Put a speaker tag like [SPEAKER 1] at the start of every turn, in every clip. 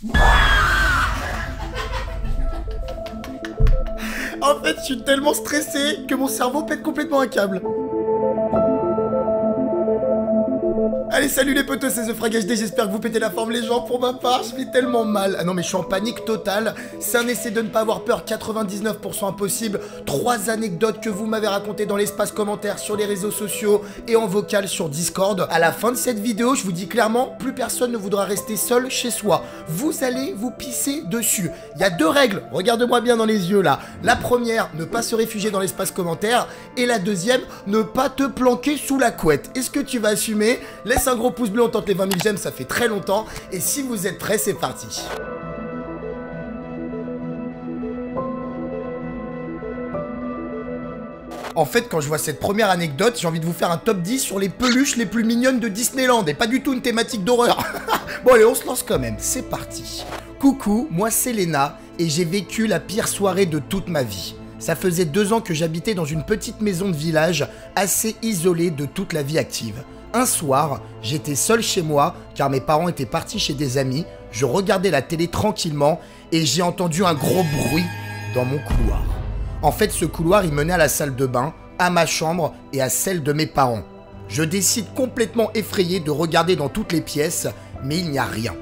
[SPEAKER 1] En fait, je suis tellement stressé que mon cerveau pète complètement un câble. Allez, salut les potos, c'est The Frag HD, j'espère que vous pétez la forme les gens. Pour ma part, je vis tellement mal. Ah non mais je suis en panique totale. C'est un essai de ne pas avoir peur, 99% impossible. 3 anecdotes que vous m'avez racontées dans l'espace commentaire sur les réseaux sociaux et en vocal sur Discord. À la fin de cette vidéo, je vous dis clairement, plus personne ne voudra rester seul chez soi. Vous allez vous pisser dessus. Il y a 2 règles, regarde-moi bien dans les yeux là. La première, ne pas se réfugier dans l'espace commentaire. Et la deuxième, ne pas te planquer sous la couette. Est-ce que tu vas assumer? Laisse un gros pouce bleu, on tente les 20 000 j'aime, ça fait très longtemps. Et si vous êtes prêts, c'est parti. En fait, quand je vois cette première anecdote, j'ai envie de vous faire un top 10 sur les peluches les plus mignonnes de Disneyland. Et pas du tout une thématique d'horreur. Bon allez, on se lance quand même, c'est parti. Coucou, moi c'est Léna et j'ai vécu la pire soirée de toute ma vie. Ça faisait 2 ans que j'habitais dans une petite maison de village assez isolée de toute la vie active. Un soir, j'étais seul chez moi car mes parents étaient partis chez des amis. Je regardais la télé tranquillement et j'ai entendu un gros bruit dans mon couloir. En fait, ce couloir, il menait à la salle de bain, à ma chambre et à celle de mes parents. Je décide complètement effrayé de regarder dans toutes les pièces, mais il n'y a rien.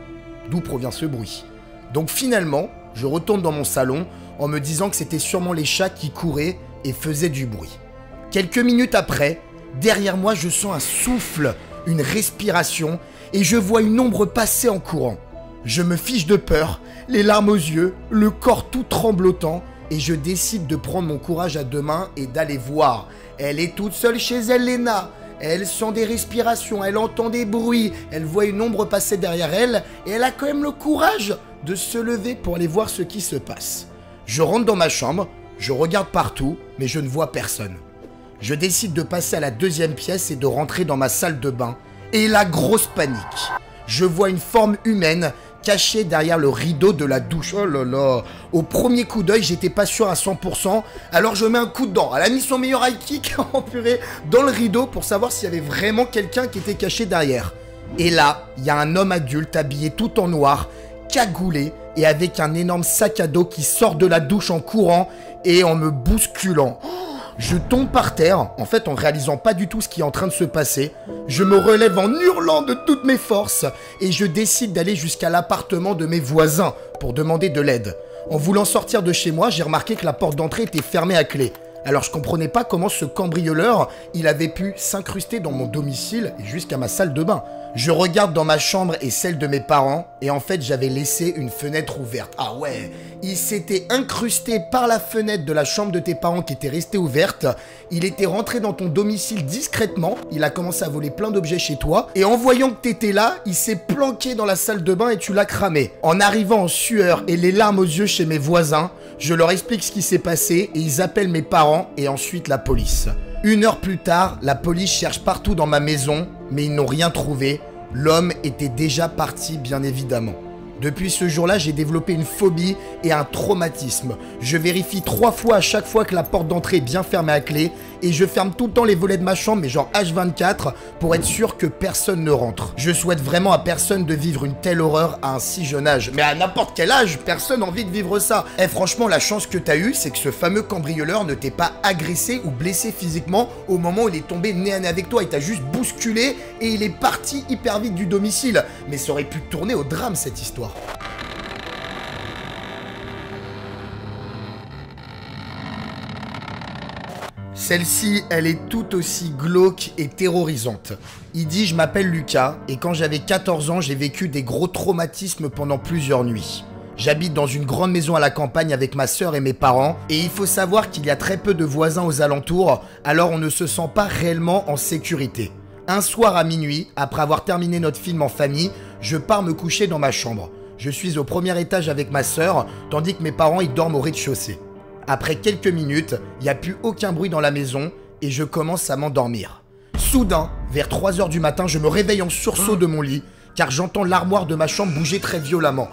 [SPEAKER 1] D'où provient ce bruit? Donc finalement, je retourne dans mon salon en me disant que c'était sûrement les chats qui couraient et faisaient du bruit. Quelques minutes après, derrière moi, je sens un souffle, une respiration, et je vois une ombre passer en courant. Je me fiche de peur, les larmes aux yeux, le corps tout tremblotant, et je décide de prendre mon courage à 2 mains et d'aller voir. Elle est toute seule chez elle, Léna. Elle sent des respirations, elle entend des bruits, elle voit une ombre passer derrière elle, et elle a quand même le courage de se lever pour aller voir ce qui se passe. Je rentre dans ma chambre, je regarde partout, mais je ne vois personne. Je décide de passer à la 2e pièce et de rentrer dans ma salle de bain. Et la grosse panique. Je vois une forme humaine cachée derrière le rideau de la douche. Oh là là. Au premier coup d'œil, j'étais pas sûr à 100%. Alors je mets un coup dedans. Elle a mis son meilleur high kick en purée dans le rideau pour savoir s'il y avait vraiment quelqu'un qui était caché derrière. Et là, il y a un homme adulte habillé tout en noir, cagoulé et avec un énorme sac à dos qui sort de la douche en courant et en me bousculant. Je tombe par terre, en fait en réalisant pas du tout ce qui est en train de se passer. Je me relève en hurlant de toutes mes forces et je décide d'aller jusqu'à l'appartement de mes voisins pour demander de l'aide. En voulant sortir de chez moi, j'ai remarqué que la porte d'entrée était fermée à clé. Alors je comprenais pas comment ce cambrioleur, il avait pu s'incruster dans mon domicile et jusqu'à ma salle de bain. Je regarde dans ma chambre et celle de mes parents et en fait j'avais laissé une fenêtre ouverte. Ah ouais, il s'était incrusté par la fenêtre de la chambre de tes parents qui était restée ouverte. Il était rentré dans ton domicile discrètement, il a commencé à voler plein d'objets chez toi et en voyant que t'étais là, il s'est planqué dans la salle de bain et tu l'as cramé. En arrivant en sueur et les larmes aux yeux chez mes voisins, je leur explique ce qui s'est passé et ils appellent mes parents et ensuite la police. 1 heure plus tard, la police cherche partout dans ma maison, mais ils n'ont rien trouvé. L'homme était déjà parti, bien évidemment. Depuis ce jour-là, j'ai développé une phobie et un traumatisme. Je vérifie 3 fois à chaque fois que la porte d'entrée est bien fermée à clé et je ferme tout le temps les volets de ma chambre, mais genre H24, pour être sûr que personne ne rentre. Je souhaite vraiment à personne de vivre une telle horreur à un si jeune âge. Mais à n'importe quel âge, personne n'a envie de vivre ça. Et franchement, la chance que t'as eue, c'est que ce fameux cambrioleur ne t'ait pas agressé ou blessé physiquement au moment où il est tombé nez à nez avec toi. Il t'a juste bousculé et il est parti hyper vite du domicile. Mais ça aurait pu tourner au drame cette histoire. Celle-ci, elle est tout aussi glauque et terrorisante. Il dit « Je m'appelle Lucas et quand j'avais 14 ans, j'ai vécu des gros traumatismes pendant plusieurs nuits. J'habite dans une grande maison à la campagne avec ma sœur et mes parents et il faut savoir qu'il y a très peu de voisins aux alentours, alors on ne se sent pas réellement en sécurité. Un soir à minuit, après avoir terminé notre film en famille, je pars me coucher dans ma chambre. Je suis au 1er étage avec ma sœur, tandis que mes parents ils dorment au rez-de-chaussée. Après quelques minutes, il n'y a plus aucun bruit dans la maison et je commence à m'endormir. Soudain, vers 3 h du matin, je me réveille en sursaut de mon lit car j'entends l'armoire de ma chambre bouger très violemment.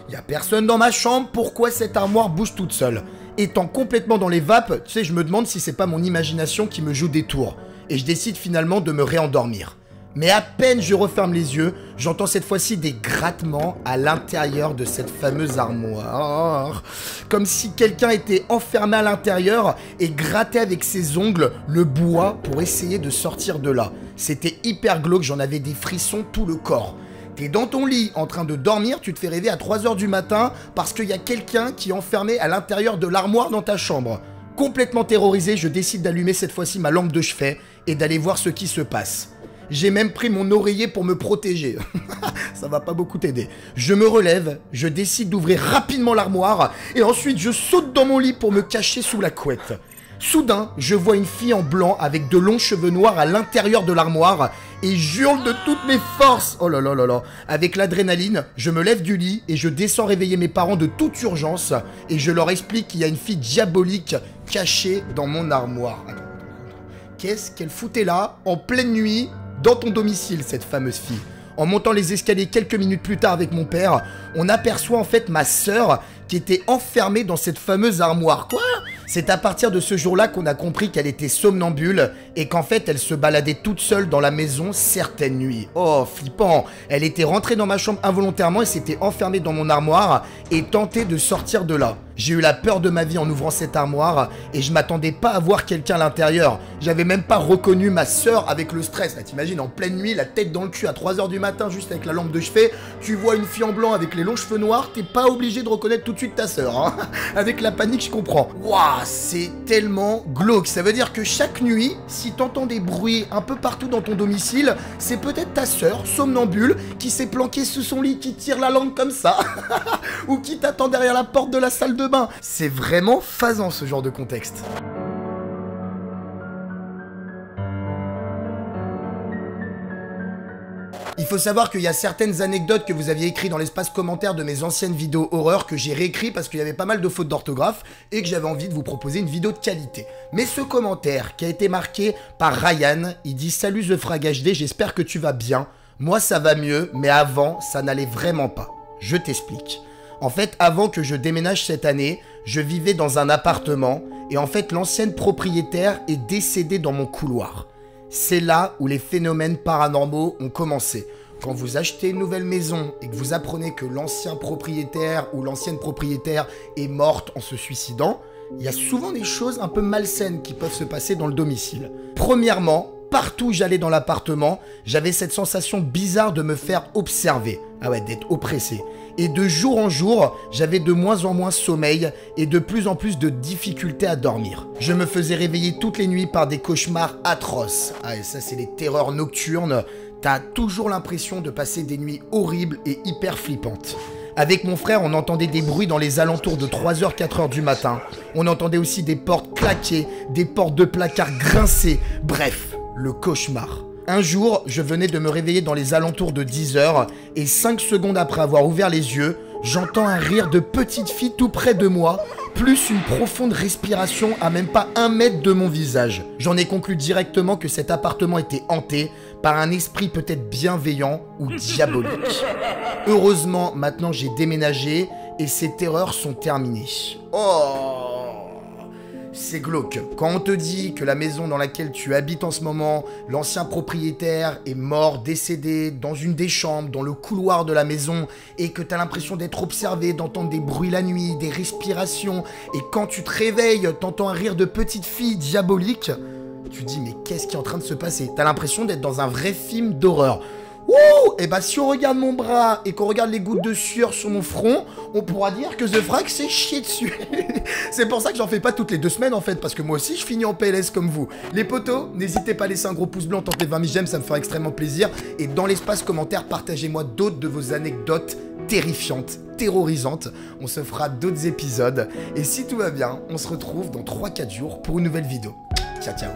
[SPEAKER 1] Il n'y a personne dans ma chambre, pourquoi cette armoire bouge toute seule? Étant complètement dans les vapes, tu sais, je me demande si c'est pas mon imagination qui me joue des tours. Et je décide finalement de me réendormir. Mais à peine je referme les yeux, j'entends cette fois-ci des grattements à l'intérieur de cette fameuse armoire. Comme si quelqu'un était enfermé à l'intérieur et grattait avec ses ongles le bois pour essayer de sortir de là. C'était hyper glauque, j'en avais des frissons tout le corps. T'es dans ton lit en train de dormir, tu te fais rêver à 3 h du matin parce qu'il y a quelqu'un qui est enfermé à l'intérieur de l'armoire dans ta chambre. Complètement terrorisé, je décide d'allumer cette fois-ci ma lampe de chevet et d'aller voir ce qui se passe. J'ai même pris mon oreiller pour me protéger. Ça va pas beaucoup t'aider. Je me relève, je décide d'ouvrir rapidement l'armoire et ensuite je saute dans mon lit pour me cacher sous la couette. Soudain, je vois une fille en blanc avec de longs cheveux noirs à l'intérieur de l'armoire et j'hurle de toutes mes forces. Oh là là là là. Avec l'adrénaline, je me lève du lit et je descends réveiller mes parents de toute urgence et je leur explique qu'il y a une fille diabolique cachée dans mon armoire. Attends. Qu'est-ce qu'elle foutait là, en pleine nuit, dans ton domicile, cette fameuse fille? En montant les escaliers quelques minutes plus tard avec mon père, on aperçoit en fait ma sœur qui était enfermée dans cette fameuse armoire. Quoi? C'est à partir de ce jour-là qu'on a compris qu'elle était somnambule et qu'en fait elle se baladait toute seule dans la maison certaines nuits. Oh, flippant! Elle était rentrée dans ma chambre involontairement et s'était enfermée dans mon armoire et tentait de sortir de là. J'ai eu la peur de ma vie en ouvrant cette armoire et je m'attendais pas à voir quelqu'un à l'intérieur. J'avais même pas reconnu ma sœur avec le stress. Là, t'imagines, en pleine nuit, la tête dans le cul à 3 h du matin, juste avec la lampe de chevet, tu vois une fille en blanc avec les longs cheveux noirs, t'es pas obligé de reconnaître tout de suite ta sœur. Hein. Avec la panique, je comprends. Waouh, c'est tellement glauque. Ça veut dire que chaque nuit, si t'entends des bruits un peu partout dans ton domicile, c'est peut-être ta sœur, somnambule, qui s'est planquée sous son lit, qui tire la langue comme ça, ou qui t'attend derrière la porte de la salle de bain. C'est vraiment phasant ce genre de contexte. Il faut savoir qu'il y a certaines anecdotes que vous aviez écrites dans l'espace commentaire de mes anciennes vidéos horreur que j'ai réécrit parce qu'il y avait pas mal de fautes d'orthographe et que j'avais envie de vous proposer une vidéo de qualité. Mais ce commentaire qui a été marqué par Ryan, il dit « Salut The Frag HD, j'espère que tu vas bien. Moi ça va mieux, mais avant ça n'allait vraiment pas. Je t'explique. En fait, avant que je déménage cette année, je vivais dans un appartement et en fait l'ancienne propriétaire est décédée dans mon couloir. C'est là où les phénomènes paranormaux ont commencé. Quand vous achetez une nouvelle maison et que vous apprenez que l'ancien propriétaire ou l'ancienne propriétaire est morte en se suicidant, il y a souvent des choses un peu malsaines qui peuvent se passer dans le domicile. Premièrement, partout où j'allais dans l'appartement, j'avais cette sensation bizarre de me faire observer. Ah ouais, d'être oppressé. Et de jour en jour, j'avais de moins en moins sommeil et de plus en plus de difficultés à dormir. Je me faisais réveiller toutes les nuits par des cauchemars atroces. Ah et ça c'est les terreurs nocturnes. T'as toujours l'impression de passer des nuits horribles et hyper flippantes. Avec mon frère, on entendait des bruits dans les alentours de 3 h, 4 h du matin. On entendait aussi des portes claquer, des portes de placard grincer. Bref, le cauchemar. Un jour, je venais de me réveiller dans les alentours de 10 h et 5 secondes après avoir ouvert les yeux, j'entends un rire de petite fille tout près de moi, plus une profonde respiration à même pas 1 mètre de mon visage. J'en ai conclu directement que cet appartement était hanté par un esprit peut-être bienveillant ou diabolique. Heureusement, maintenant j'ai déménagé et ces terreurs sont terminées. Oh! C'est glauque. Quand on te dit que la maison dans laquelle tu habites en ce moment, l'ancien propriétaire est mort, décédé, dans une des chambres, dans le couloir de la maison, et que t'as l'impression d'être observé, d'entendre des bruits la nuit, des respirations, et quand tu te réveilles, t'entends un rire de petite fille diabolique, tu te dis mais qu'est-ce qui est en train de se passer? T'as l'impression d'être dans un vrai film d'horreur. Ouh! Et bah si on regarde mon bras et qu'on regarde les gouttes de sueur sur mon front, on pourra dire que The Frag s'est chié dessus. C'est pour ça que j'en fais pas toutes les 2 semaines en fait, parce que moi aussi je finis en PLS comme vous. Les potos, n'hésitez pas à laisser un gros pouce blanc, tentez 20 000 j'aime, ça me fera extrêmement plaisir. Et dans l'espace commentaire, partagez-moi d'autres de vos anecdotes terrifiantes, terrorisantes. On se fera d'autres épisodes. Et si tout va bien, on se retrouve dans 3-4 jours pour une nouvelle vidéo. Ciao ciao.